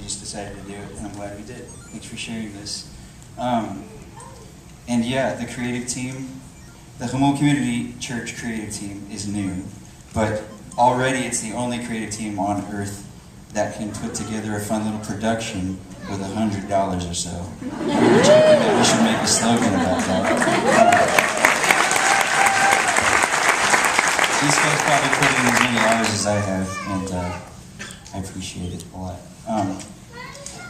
just decided to do it, and I'm glad we did. Thanks for sharing this. And yeah, the creative team, the Humboldt Community Church creative team is new, but already it's the only creative team on earth that can put together a fun little production with $100 or so. We were joking that we should make a slogan about that. These guys probably put in as many hours as I have, and I appreciate it a lot.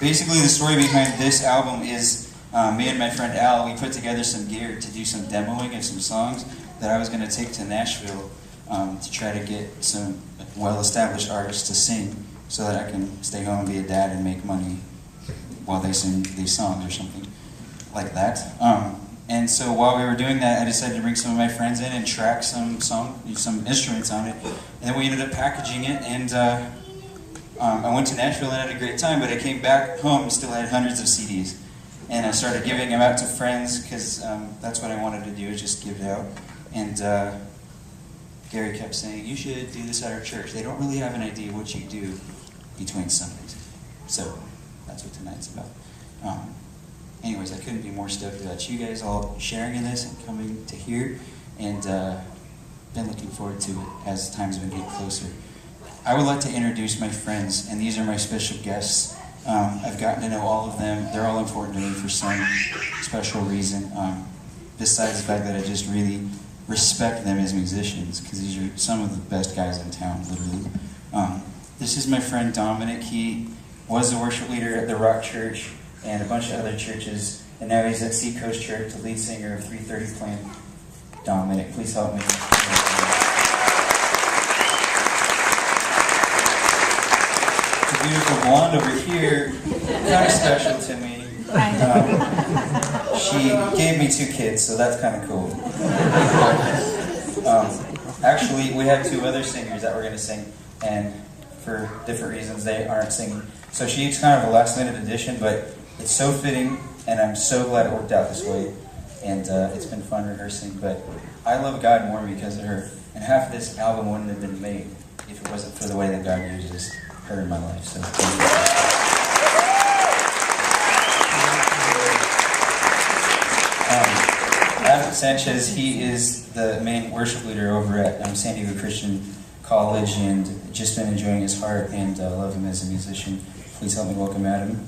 Basically, the story behind this album is me and my friend Al, we put together some gear to do some demoing of some songs that I was going to take to Nashville to try to get some well-established artists to sing so that I can stay home and be a dad and make money while they sing these songs or something like that. And so while we were doing that, I decided to bring some of my friends in and track some instruments on it. And then we ended up packaging it, and I went to Nashville and had a great time, but I came back home and still had hundreds of CDs. And I started giving them out to friends because that's what I wanted to do, is just give it out. And Gary kept saying, you should do this at our church. They don't really have an idea what you do between Sundays. So that's what tonight's about. Anyways, I couldn't be more stoked about you guys all sharing in this and coming to here, and been looking forward to it as time's been getting closer. I would like to introduce my friends, and these are my special guests. I've gotten to know all of them. They're all important to me for some special reason, besides the fact that I just really respect them as musicians, because these are some of the best guys in town, literally. This is my friend Dominic. He was the worship leader at the Rock Church and a bunch of other churches, and now he's at Seacoast Church, the lead singer of 330 Plan. Dominic, please help me. The beautiful blonde over here, kind of special to me. She gave me 2 kids, so that's kind of cool. Actually, we have 2 other singers that were going to sing, and for different reasons they aren't singing. So she's kind of a last-minute addition, but it's so fitting, and I'm so glad it worked out this way. And it's been fun rehearsing, but I love God more because of her. And half of this album wouldn't have been made if it wasn't for the way that God uses her in my life. So Adam Sanchez, he is the main worship leader over at San Diego Christian College, and just been enjoying his heart, and love him as a musician. Please help me welcome Adam.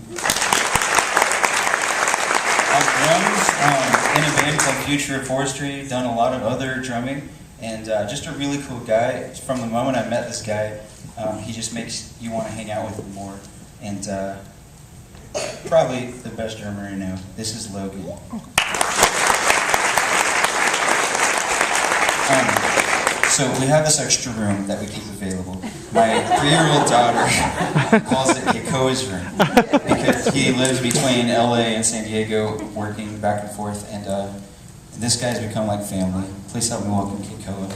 On drums, in a band called Future of Forestry, done a lot of other drumming, and just a really cool guy. From the moment I met this guy, he just makes you want to hang out with him more. And probably the best drummer I know. This is Logan. So we have this extra room that we keep available. My 3-year-old daughter calls it Keikoa's room because he lives between LA and San Diego, working back and forth, and this guy's become like family. Please help me welcome Keikoa.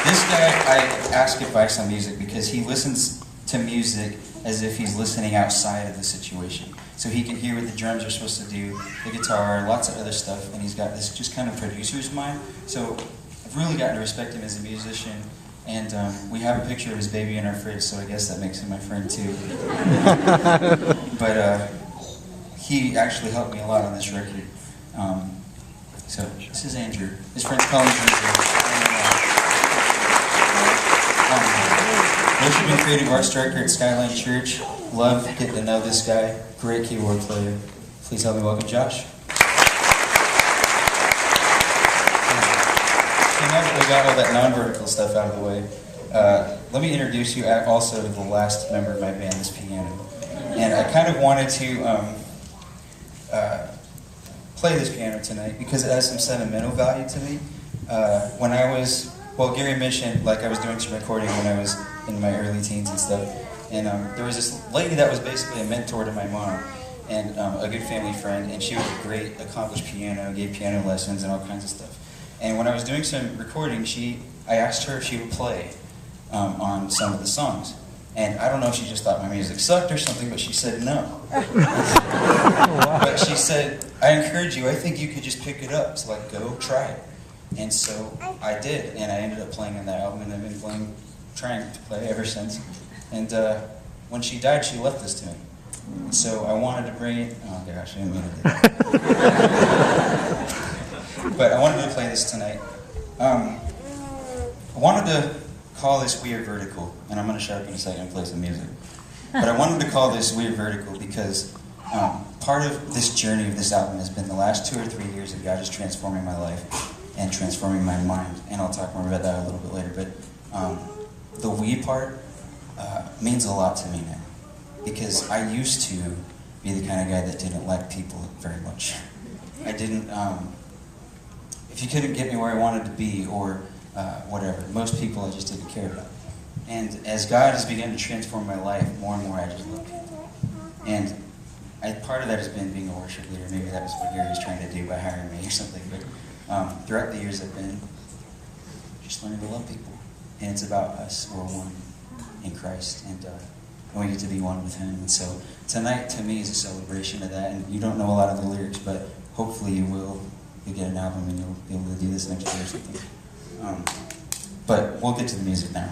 This guy, I ask advice on music because he listens to music as if he's listening outside of the situation. So he can hear what the drums are supposed to do, the guitar, lots of other stuff, and he's got this just kind of producer's mind. So I've really gotten to respect him as a musician, and we have a picture of his baby in our fridge, so I guess that makes him my friend too. But he actually helped me a lot on this record. So this is Andrew. His friends call him Andrew. Worship and Creative Arts Director at Skyline Church. Love getting to know this guy. Great keyboard player. Please help me welcome Josh. So now that we got all that non-vertical stuff out of the way, let me introduce you also to the last member of my band, this piano. And I kind of wanted to play this piano tonight because it has some sentimental value to me. When I was, well, Gary mentioned like I was doing some recording when I was in my early teens and stuff. And there was this lady that was basically a mentor to my mom and a good family friend, and she was a great, accomplished piano, gave piano lessons and all kinds of stuff. And when I was doing some recording, I asked her if she would play on some of the songs. And I don't know if she just thought my music sucked or something, but she said no. But she said, I encourage you, I think you could just pick it up, so like go try it. And so I did, and I ended up playing on that album, and I've been playing trying to play ever since. And when she died, she left this to me. And so I wanted to bring it. Oh gosh, I didn't mean to do that. But I wanted to play this tonight. I wanted to call this Weird Vertical, and I'm going to shut up in a second and play some music. But I wanted to call this Weird Vertical because part of this journey of this album has been the last 2 or 3 years of God just transforming my life and transforming my mind. And I'll talk more about that a little bit later. But the we part means a lot to me now. Because I used to be the kind of guy that didn't like people very much. I didn't, if you couldn't get me where I wanted to be or whatever, most people I just didn't care about. And as God has begun to transform my life, more and more I just love people. And part of that has been being a worship leader. Maybe that was what Gary was trying to do by hiring me or something. But throughout the years I've been just learning to love people. And it's about us. We're one in Christ. And we get to be one with Him. And so tonight, to me, is a celebration of that. And you don't know a lot of the lyrics, but hopefully you will. You get an album and you'll be able to do this next year or something. But we'll get to the music now.